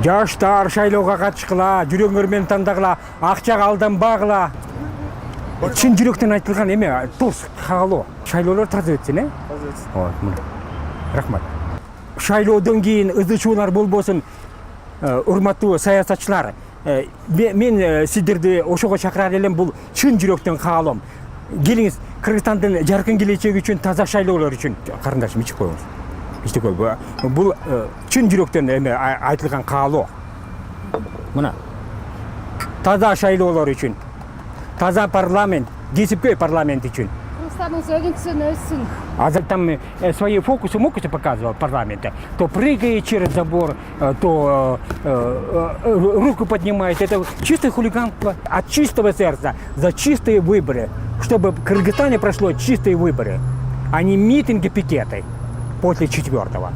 Жаштар шайлоого катышкыла, жүрөгүңөр менен тандагыла, акчага алданбагыла. Чын жүрөктөн айтылган эме, дос каалоо. Шайлоолор таза өтсүн, э? Таза өтсүн. Ооба, мына. Рахмат. Шайлоодон кийин ызычуулар болбосун, урматтуу саясатчылар. Мен сиздерди ошого чакырар элем, бул чын жүрөктөн каалоом. Келиңиз, Кыргызстандын жаркын келечеги үчүн, таза шайлоолор үчүн карындашым ичип коюңуз. Ичип коюңуз. Бул чын жүрөктөн эме айтылган каалоо. Мына. Таза шайлоолор үчүн. Таза парламент, кесипкөй парламент үчүн. Кыргызстандын өсүн өссүн. А там свои фокусы показывал в парламенте. То прыгает через забор, то руку поднимает. Это чистое хулиганство от чистого сердца за чистые выборы. Чтобы в Кыргызстане прошло чистые выборы, а не митинги, пикеты после 4-го.